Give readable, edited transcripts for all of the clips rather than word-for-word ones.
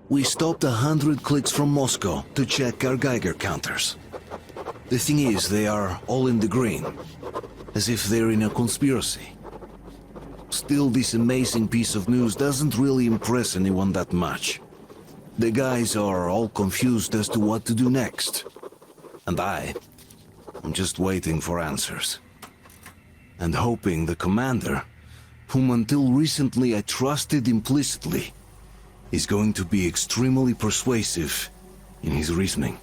We stopped 100 clicks from Moscow to check our Geiger counters. The thing is, they are all in the green, as if they're in a conspiracy. Still, this amazing piece of news doesn't really impress anyone that much. The guys are all confused as to what to do next. And I'm just waiting for answers. And hoping the commander, whom until recently I trusted implicitly, is going to be extremely persuasive in his reasoning.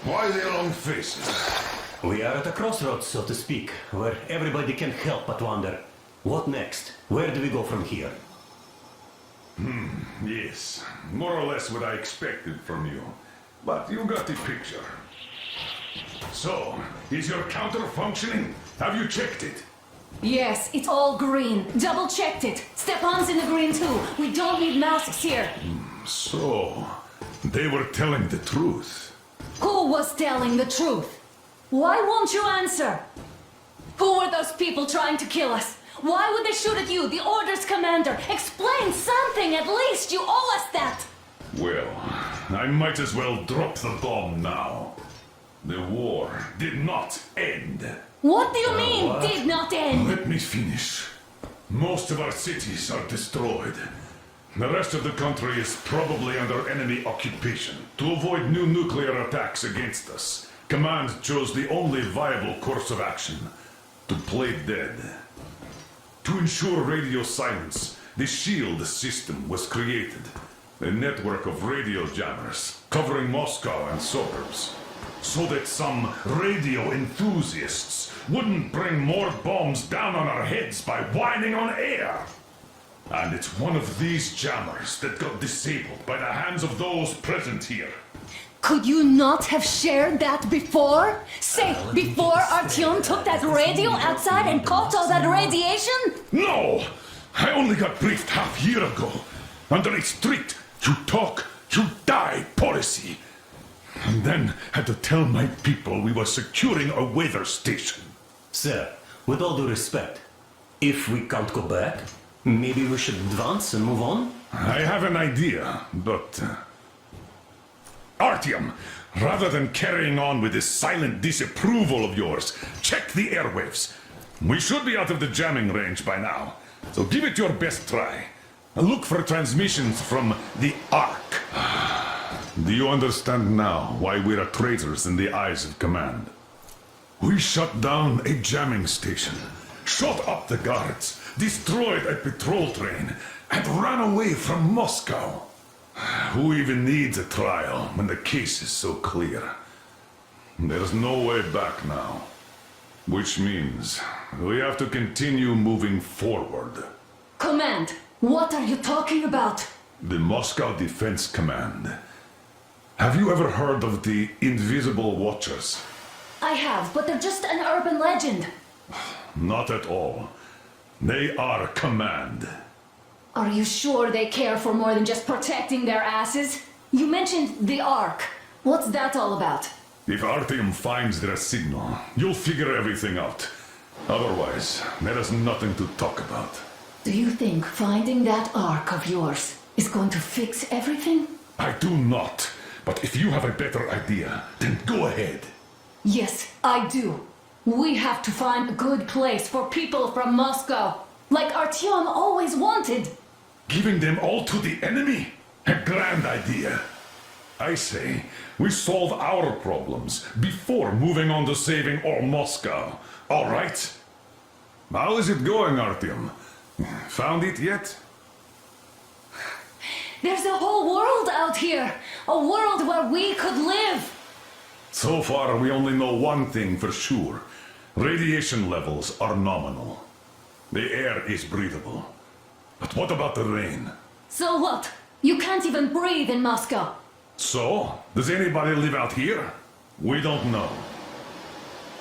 Why the long faces? We are at a crossroads, so to speak, where everybody can help but wonder, what next? Where do we go from here? Yes, more or less what I expected from you. But you got the picture. So, is your counter functioning? Have you checked it? Yes, it's all green. Double-checked it. Stepan's in the green too. We don't need masks here. So, they were telling the truth. Who was telling the truth? Why won't you answer? Who were those people trying to kill us? Why would they shoot at you, the Order's commander? Explain something, at least! You owe us that! Well, I might as well drop the bomb now. The war did not end. What do you mean, did not end? Let me finish. Most of our cities are destroyed. The rest of the country is probably under enemy occupation. To avoid new nuclear attacks against us, Command chose the only viable course of action: to play dead. To ensure radio silence, the SHIELD system was created. A network of radio jammers covering Moscow and suburbs. So that some radio enthusiasts wouldn't bring more bombs down on our heads by whining on air. And it's one of these jammers that got disabled by the hands of those present here. Could you not have shared that before? Say, before Artyom took that radio outside and caught all that radiation? No! I only got briefed half year ago. Under a strict, you talk, you die policy. And then had to tell my people we were securing a weather station. Sir, with all due respect, if we can't go back, maybe we should advance and move on? I have an idea, but... Artyom, rather than carrying on with this silent disapproval of yours, check the airwaves. We should be out of the jamming range by now, so give it your best try. Look for transmissions from the Ark. Do you understand now why we're traitors in the eyes of Command? We shut down a jamming station, shot up the guards, destroyed a patrol train, and ran away from Moscow. Who even needs a trial when the case is so clear? There's no way back now. Which means we have to continue moving forward. Command, what are you talking about? The Moscow Defense Command. Have you ever heard of the Invisible Watchers? I have, but they're just an urban legend. Not at all. They are Command. Are you sure they care for more than just protecting their asses? You mentioned the Ark. What's that all about? If Artyom finds their signal, you'll figure everything out. Otherwise, there is nothing to talk about. Do you think finding that Ark of yours is going to fix everything? I do not. But if you have a better idea, then go ahead. Yes, I do. We have to find a good place for people from Moscow, like Artyom always wanted. Giving them all to the enemy? A grand idea. I say, we solve our problems before moving on to saving all Moscow. All right? How is it going, Artyom? Found it yet? There's a whole world out here. A world where we could live. So far, we only know one thing for sure. Radiation levels are nominal. The air is breathable. But what about the rain? So what? You can't even breathe in Moscow. So, does anybody live out here? We don't know.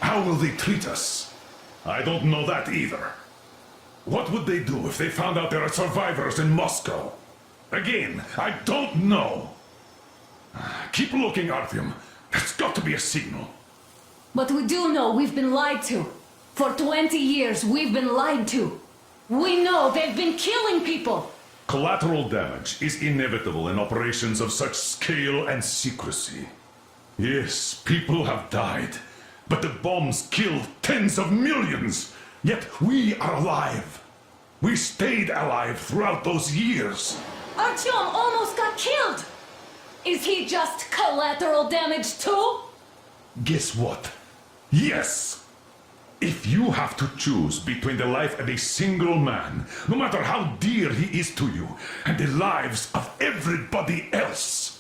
How will they treat us? I don't know that either. What would they do if they found out there are survivors in Moscow? Again, I don't know. Keep looking, Artyom. There's got to be a signal. But we do know we've been lied to. For 20 years, we've been lied to. We know they've been killing people. Collateral damage is inevitable in operations of such scale and secrecy. Yes, people have died, but the bombs killed tens of millions. Yet we are alive. We stayed alive throughout those years. Artyom almost got killed. Is he just collateral damage too? Guess what? Yes! If you have to choose between the life of a single man, no matter how dear he is to you, and the lives of everybody else,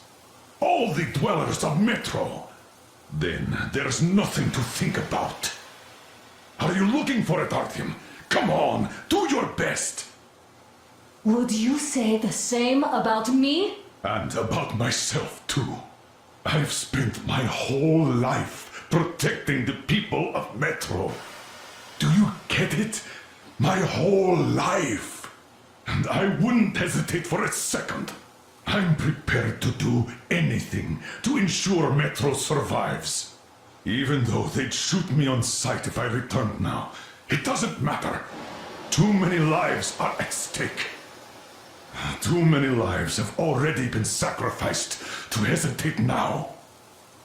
all the dwellers of Metro, then there's nothing to think about. Are you looking for it, Artyom? Come on, do your best! Would you say the same about me? And about myself, too. I've spent my whole life protecting the people of Metro. Do you get it? My whole life. And I wouldn't hesitate for a second. I'm prepared to do anything to ensure Metro survives. Even though they'd shoot me on sight if I returned now. It doesn't matter. Too many lives are at stake. Too many lives have already been sacrificed to hesitate now.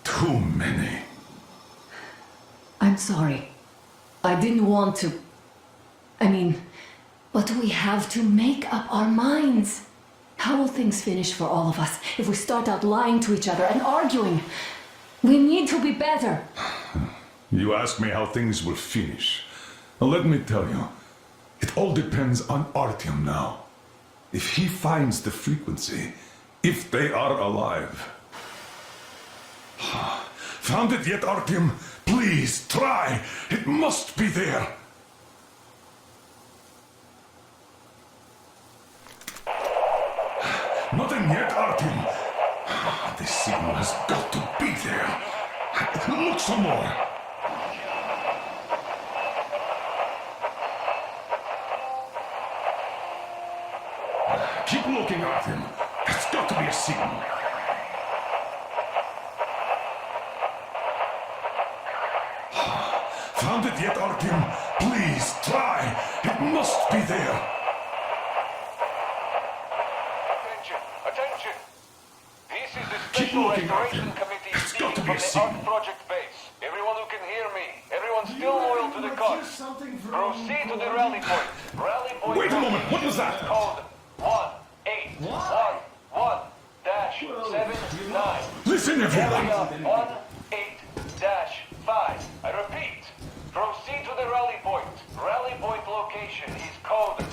Too many. I'm sorry. I didn't want to. But we have to make up our minds. How will things finish for all of us if we start out lying to each other and arguing? We need to be better. You ask me how things will finish. Well, let me tell you, it all depends on Artyom now. If he finds the frequency, if they are alive. Found it yet, Artyom? Please, try! It must be there! Nothing yet, Artyom. The signal has got to be there. Look some more. Keep looking, Artyom. There's got to be a signal. Found it yet, Artyom? Please, try. It must be there. Attention! This is the Keep Special looking, Restoration Artyom. Committee There's speaking got to from be a the signal. Ark Project base. Everyone who can hear me. Everyone still loyal to the cause. Proceed to the rally point. Rally point. Wait a moment, what was that? Code 1811-79. Listen, everyone. Area 18-5. I repeat. Proceed to the rally point. Rally point location is code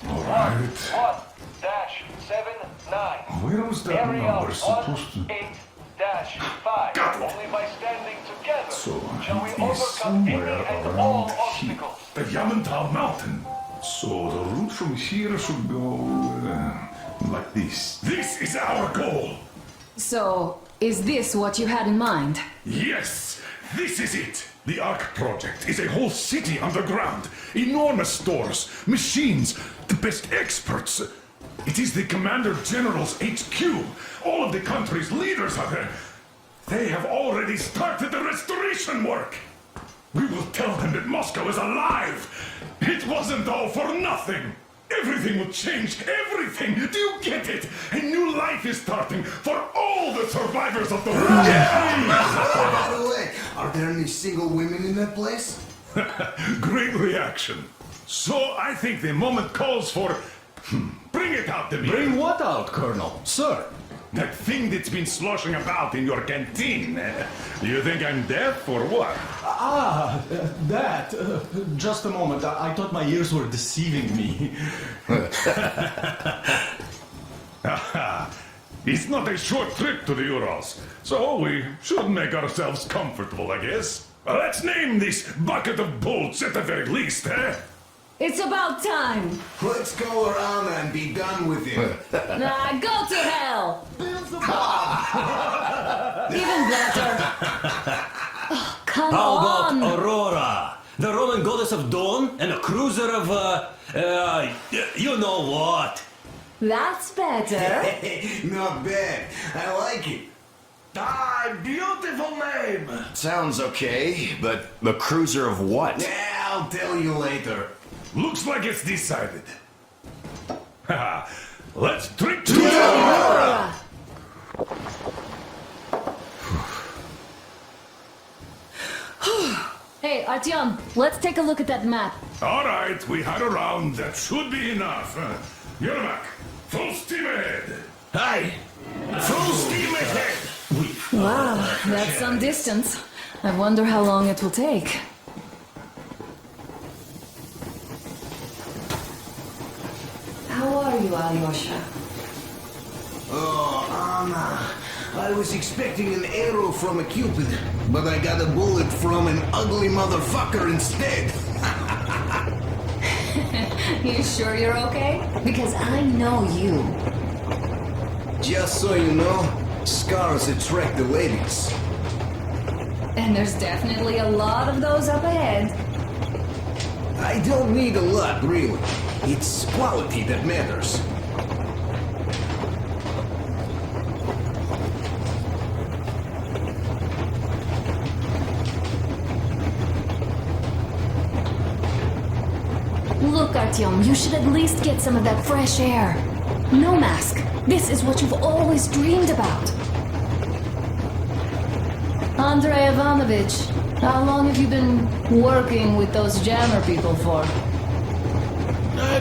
1811-79. Where was that Area number supposed to... 18-5. Got it. Only by standing together So, shall we it is overcome any somewhere and all around here. obstacles. The Yamantau Mountain. So the route from here should go like this. This is our goal. So, is this what you had in mind? Yes, this is it. The Ark Project is a whole city underground. Enormous stores, machines, the best experts. It is the Commander General's HQ. All of the country's leaders are there. They have already started the restoration work. We will tell them that Moscow is alive. It wasn't all for nothing. Everything will change. Everything. Do you get it? A new life is starting for all the survivors of the war. By the way, are there any single women in that place? Great reaction. So I think the moment calls for... Bring it out to me. Bring what out, Colonel? Sir? That thing that's been sloshing about in your canteen. You think I'm deaf or what? That. Just a moment. I thought my ears were deceiving me. It's not a short trip to the Urals, so we should make ourselves comfortable, I guess. Let's name this bucket of bolts at the very least, eh? It's about time. Let's go around and be done with it. Nah, go to hell. Even better. Oh, come How on. about Aurora? The Roman goddess of dawn and a cruiser of, you know what? That's better. Not bad. I like it. Ah, beautiful name! Sounds okay, but a cruiser of what? Yeah, I'll tell you later. Looks like it's decided. Haha. Let's drink to Aurora! Hey, Artyom, let's take a look at that map. All right, we had a round. That should be enough. Yermak, full steam ahead. Aye, full steam ahead! Wow, that's some distance. I wonder how long it will take. How are you, Alyosha? Oh, Anna. I was expecting an arrow from a cupid, but I got a bullet from an ugly motherfucker instead. You sure you're okay? Because I know you. Just so you know, scars attract the ladies. And there's definitely a lot of those up ahead. I don't need a lot, really. It's quality that matters. Look, Artyom, you should at least get some of that fresh air. No mask. This is what you've always dreamed about. Andrei Ivanovich, how long have you been working with those jammer people for?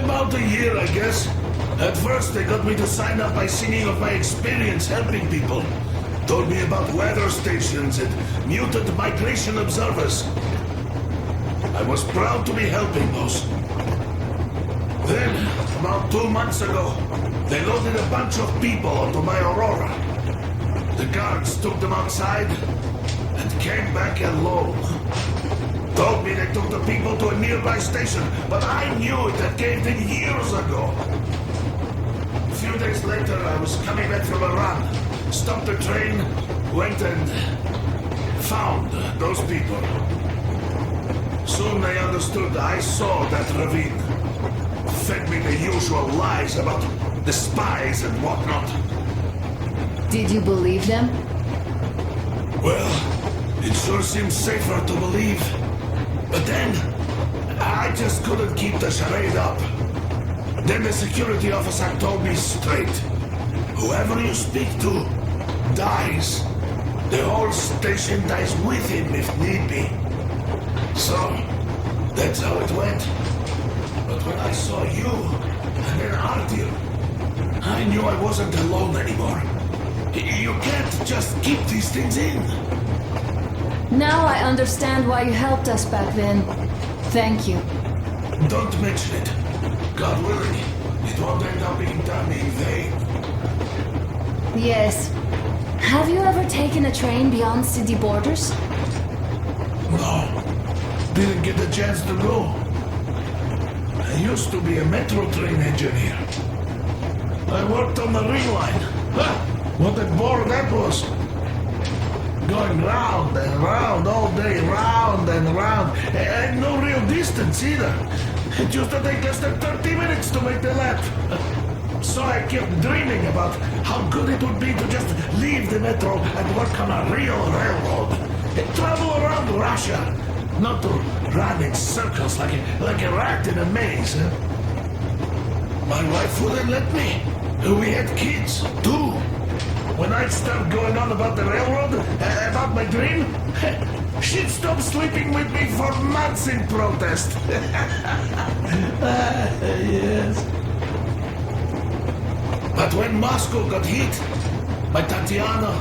About a year, I guess. At first, they got me to sign up by singing of my experience helping people. Told me about weather stations and mutant migration observers. I was proud to be helping those. Then, about 2 months ago, they loaded a bunch of people onto my Aurora. The guards took them outside and came back alone. Told me they took the people to a nearby station, but I knew it had caved in years ago. A few days later, I was coming back from a run. Stopped the train, went and found those people. Soon they understood I saw that ravine. Fed me the usual lies about the spies and whatnot. Did you believe them? Well, it sure seems safer to believe. But then, I just couldn't keep the charade up. Then the security officer told me straight. Whoever you speak to dies. The whole station dies with him if need be. So, that's how it went. But when I saw you, and then Artyom, I knew I wasn't alone anymore. You can't just keep these things in. Now I understand why you helped us back then. Thank you. Don't mention it. God willing, it won't end up being done in vain. Yes. Have you ever taken a train beyond city borders? No, didn't get the chance to go. I used to be a metro train engineer. I worked on the ring line. What a bore that was. Going round and round all day, round and round, and no real distance either. It used to take less than 30 minutes to make the lap. So I kept dreaming about how good it would be to just leave the metro and work on a real railroad. And travel around Russia, not to run in circles like a rat in a maze. My wife wouldn't let me. We had kids, too. When I'd start going on about the railroad, about my dream, she'd stop sleeping with me for months in protest. Yes. But when Moscow got hit, my Tatiana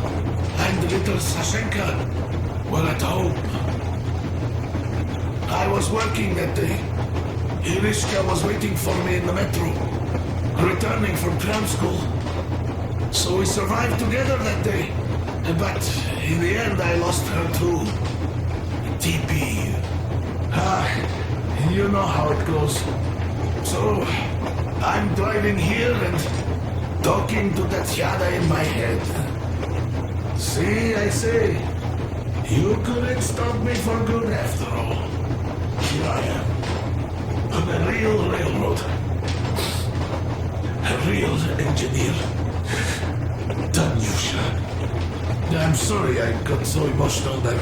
and little Sashenka were at home. I was working that day. Irishka was waiting for me in the metro, returning from cram school. So we survived together that day. But in the end, I lost her too. TP. You know how it goes. So, I'm driving here and talking to Tatiana in my head. See, I say, you couldn't stop me for good after all. Here I am, on the real railroad. A real engineer. Tanyusha. I'm sorry I got so emotional there.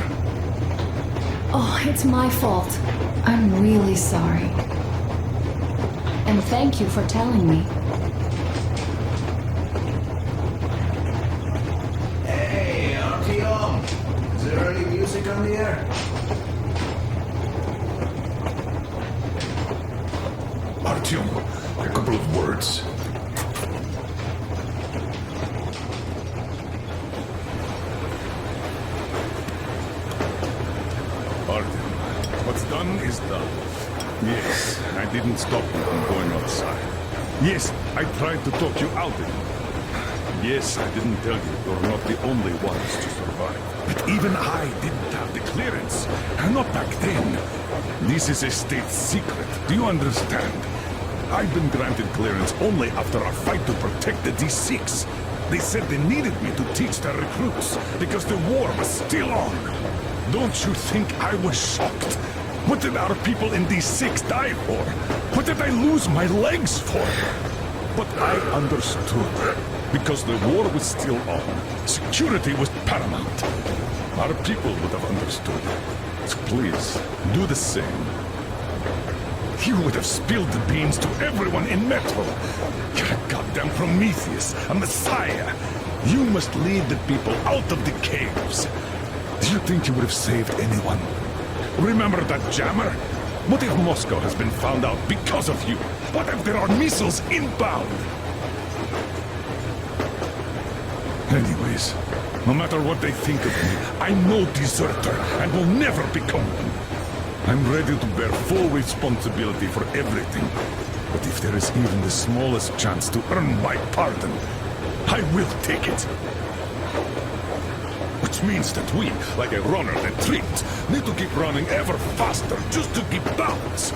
Oh, it's my fault. I'm really sorry. And thank you for telling me. Hey, Artyom! Is there any music on the air? Artyom, a couple of words. Artyom, what's done is done. Yes, I didn't stop you from going outside. Yes, I tried to talk you out of it. Yes, I didn't tell you you're not the only ones to survive. But even I didn't have the clearance. Not back then. This is a state secret. Do you understand? I've been granted clearance only after our fight to protect the D6. They said they needed me to teach their recruits because the war was still on. Don't you think I was shocked? What did our people in D6 die for? What did I lose my legs for? But I understood. Because the war was still on. Security was paramount. Our people would have understood. So please, do the same. You would have spilled the beans to everyone in Metro. You're a goddamn Prometheus, a messiah. You must lead the people out of the caves. Do you think you would have saved anyone? Remember that jammer? What if Moscow has been found out because of you? What if there are missiles inbound? Anyways, no matter what they think of me, I'm no deserter and will never become one. I'm ready to bear full responsibility for everything. But if there is even the smallest chance to earn my pardon, I will take it. Which means that we, like a runner that tripped, need to keep running ever faster just to keep balance.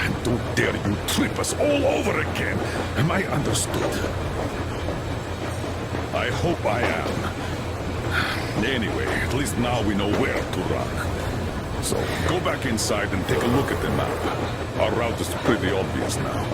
And don't dare you trip us all over again. Am I understood? I hope I am. Anyway, at least now we know where to run. So, go back inside and take a look at the map. Our route is pretty obvious now.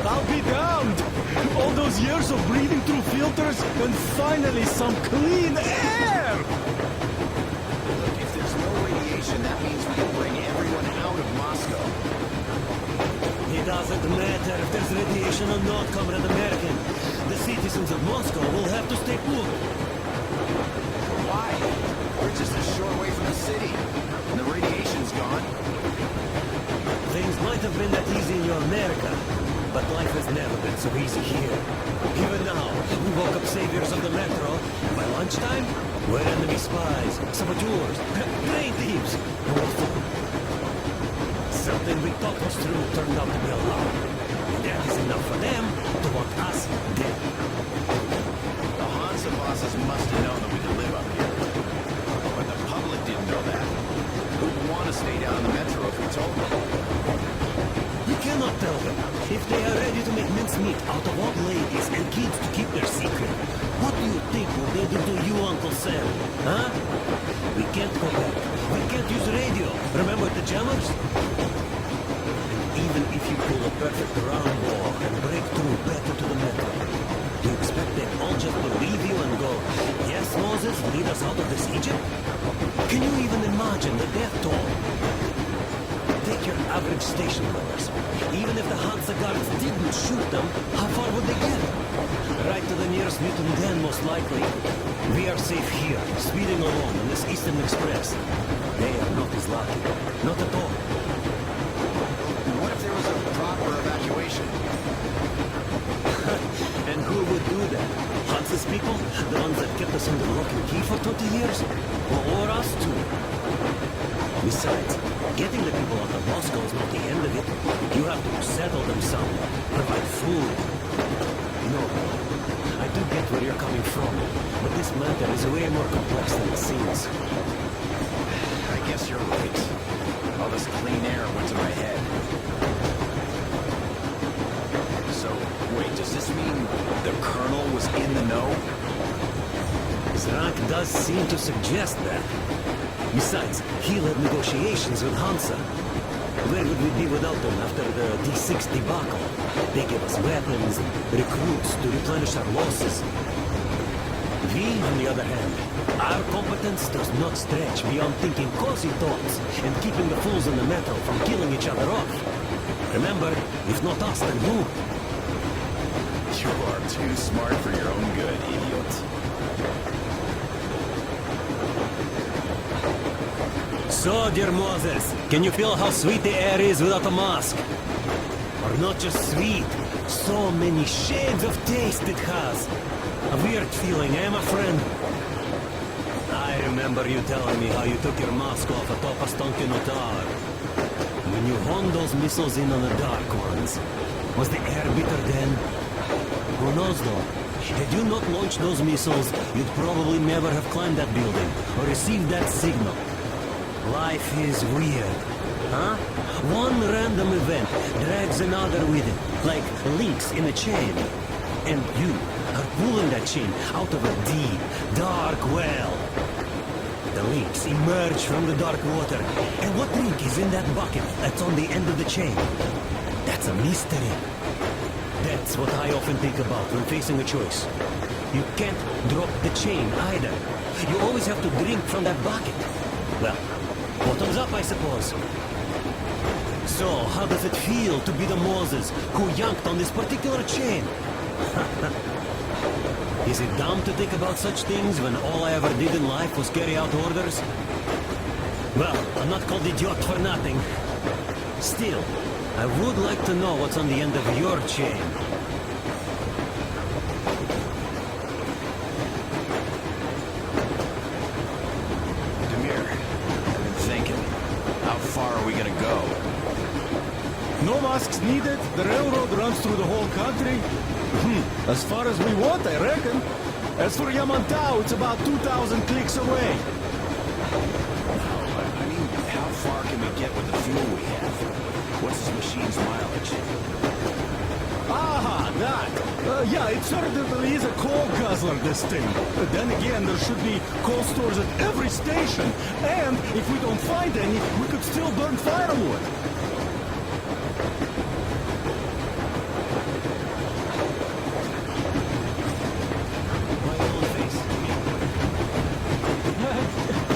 I'll be damned! All those years of breathing through filters, and finally some clean air! Look, if there's no radiation, that means we can bring everyone out of Moscow. It doesn't matter if there's radiation or not, Comrade American. The citizens of Moscow will have to stay put. Why? We're just a short way from the city, and the radiation's gone. Things might have been that easy in your America, but life has never been so easy here. Even now, we woke up saviors of the Metro. By lunchtime, we're enemy spies, saboteurs, train thieves, and we're full. Something we thought was true turned out to be a lie. And that is enough for them to want us dead. The Hansa bosses must have known that we could live up here. But the public didn't know that. Who'd want to stay down in the Metro if we told them? You cannot tell them. If they are ready to make mincemeat out of old ladies and kids to keep their secret, what do you think will they do to you, Uncle Sam? Huh? We can't go back. We can't use radio. Remember the jammers? And even if you pull a perfect round wall and break through back into the Metro, do you expect them all just believe you and go, yes, Moses, lead us out of this Egypt? Can you even imagine the death toll? Take your average station dwellers. Even if the Hansa guards didn't shoot them, how far would they get? Right to the nearest mutant den, most likely. We are safe here, speeding along on this Eastern Express. They are not as lucky. Not at all. What if there was a proper evacuation? And who would do that? Hansa's people? The ones that kept us under lock and key for 20 years? Or us too? Besides, getting the people out of Moscow is not the end of it. You have to settle them some, provide food. No, I do get where you're coming from, but this matter is way more complex than it seems. I guess you're right. All this clean air went to my head. So, wait, does this mean the Colonel was in the know? Zrak does seem to suggest that. Besides, he led negotiations with Hansa. Where would we be without them after the D6 debacle? They gave us weapons and recruits to replenish our losses. We, on the other hand, our competence does not stretch beyond thinking cozy thoughts and keeping the fools in the metal from killing each other off. Remember, if not us, then who? You are too smart for your own good, idiot. So, dear Moses, can you feel how sweet the air is without a mask? Or not just sweet, so many shades of taste it has. A weird feeling, eh, my friend? I remember you telling me how you took your mask off atop a stunken tower. When you honed those missiles in on the Dark Ones, was the air bitter then? Who knows though? Had you not launched those missiles, you'd probably never have climbed that building or received that signal. Life is weird, huh? One random event drags another with it, like links in a chain. And you are pulling that chain out of a deep, dark well. The links emerge from the dark water. And what link is in that bucket that's on the end of the chain? That's a mystery. That's what I often think about when facing a choice. You can't drop the chain either. You always have to drink from that bucket. Well, bottoms up, I suppose. So, how does it feel to be the Moses who yanked on this particular chain? Is it dumb to think about such things when all I ever did in life was carry out orders? Well, I'm not called idiot for nothing. Still, I would like to know what's on the end of your chain. Demir, I've been thinking. How far are we gonna go? No masks needed. The railroad runs through the whole country. As far as we want, I reckon. As for Yamantau, it's about 2,000 clicks away. I mean, how far can we get with the fuel we have? What's this machine's mileage? Ah, that. Yeah, it certainly is a coal guzzler, this thing. But then again, there should be coal stores at every station. And if we don't find any, we could still burn firewood.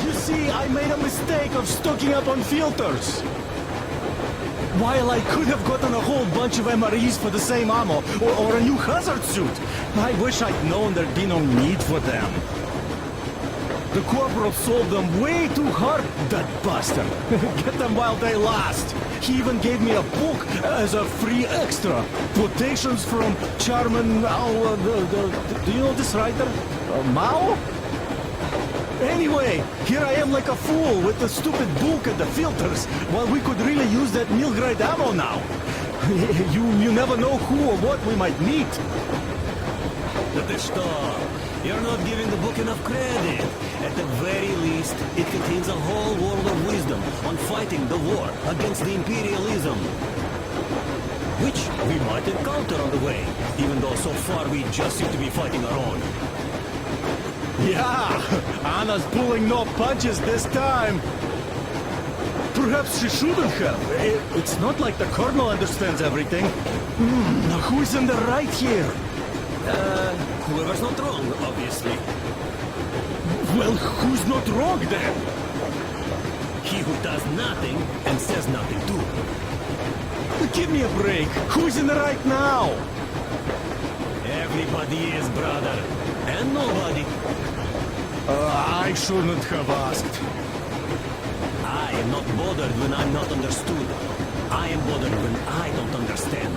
You see, I made a mistake of stocking up on filters. While I could have gotten a whole bunch of MREs for the same ammo, or a new hazard suit, I wish I'd known there'd be no need for them. The corporal sold them way too hard, that bastard. Get them while they last. He even gave me a book as a free extra. Quotations from Chairman Mao, do you know this writer? Mao? Anyway, here I am like a fool with the stupid book and the filters, while we could really use that meal-grade ammo now. You never know who or what we might meet. You're not giving the book enough credit. At the very least, it contains a whole world of wisdom on fighting the war against the imperialism. Which we might encounter on the way, even though so far we just seem to be fighting our own. Yeah, Anna's pulling no punches this time. Perhaps she shouldn't have. It's not like the Colonel understands everything. Who's in the right here? Whoever's not wrong, obviously. Well, who's not wrong then? He who does nothing and says nothing too. Give me a break. Who's in the right now? Everybody is, brother. And nobody. I shouldn't have asked. I am not bothered when I'm not understood. I am bothered when I don't understand.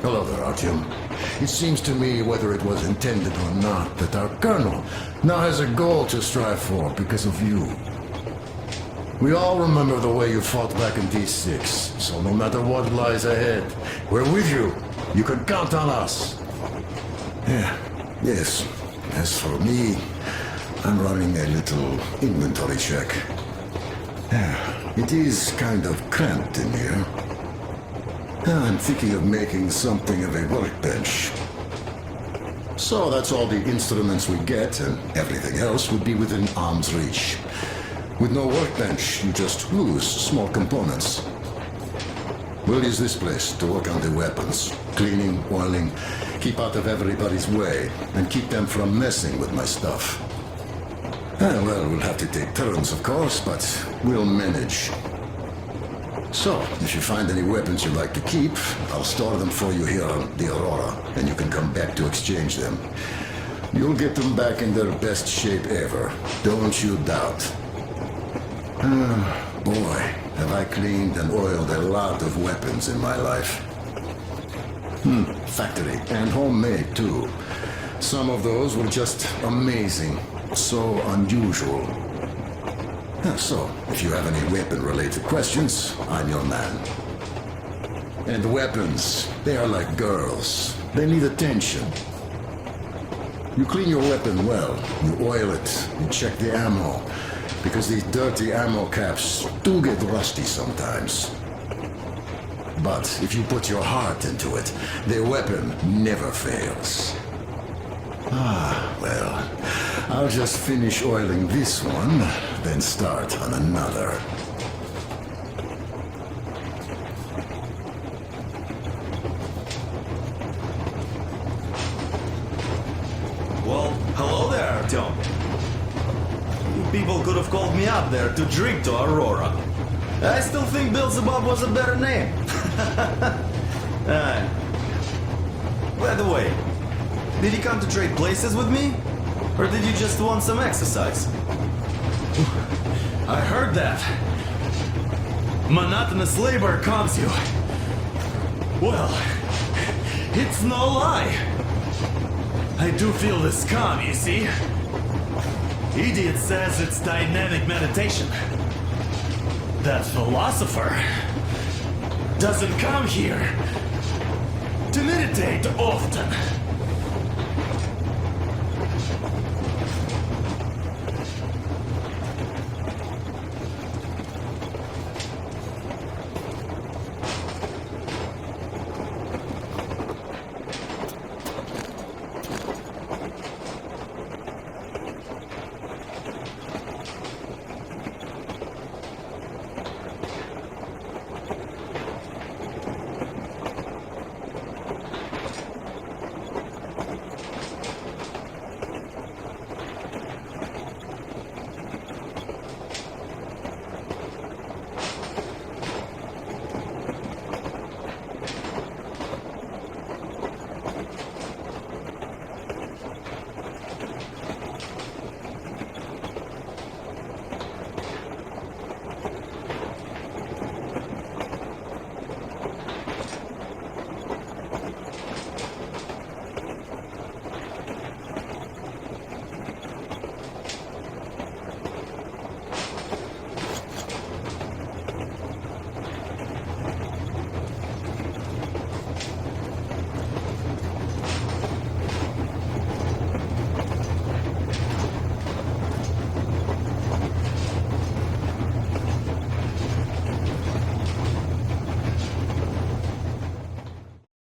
Hello there, Artyom. It seems to me, whether it was intended or not, that our colonel now has a goal to strive for because of you. We all remember the way you fought back in D6, so no matter what lies ahead, we're with you. You can count on us. Yeah, yes. As for me, I'm running a little inventory check. Yeah, it is kind of cramped in here. I'm thinking of making something of a workbench. So that's all the instruments we get, and everything else would be within arm's reach. With no workbench, you just lose small components. We'll use this place to work on the weapons. Cleaning, oiling, keep out of everybody's way, and keep them from messing with my stuff. Well, we'll have to take turns, of course, but we'll manage. So, if you find any weapons you'd like to keep, I'll store them for you here on the Aurora, and you can come back to exchange them. You'll get them back in their best shape ever. Don't you doubt. Boy, have I cleaned and oiled a lot of weapons in my life. Factory and homemade too. Some of those were just amazing. So unusual. So, if you have any weapon-related questions, I'm your man. And weapons, they are like girls. They need attention. You clean your weapon well, you oil it, you check the ammo, because these dirty ammo caps do get rusty sometimes. But if you put your heart into it, the weapon never fails. Well, I'll just finish oiling this one, then start on another. Well, hello there, Tom. You people could have called me up there to drink to Aurora. I still think Beelzebub was a better name. By the way, did you come to trade places with me? Or did you just want some exercise? I heard that. Monotonous labor calms you. Well, it's no lie. I do feel this calm, you see? Idiot says it's dynamic meditation. That philosopher doesn't come here to meditate often.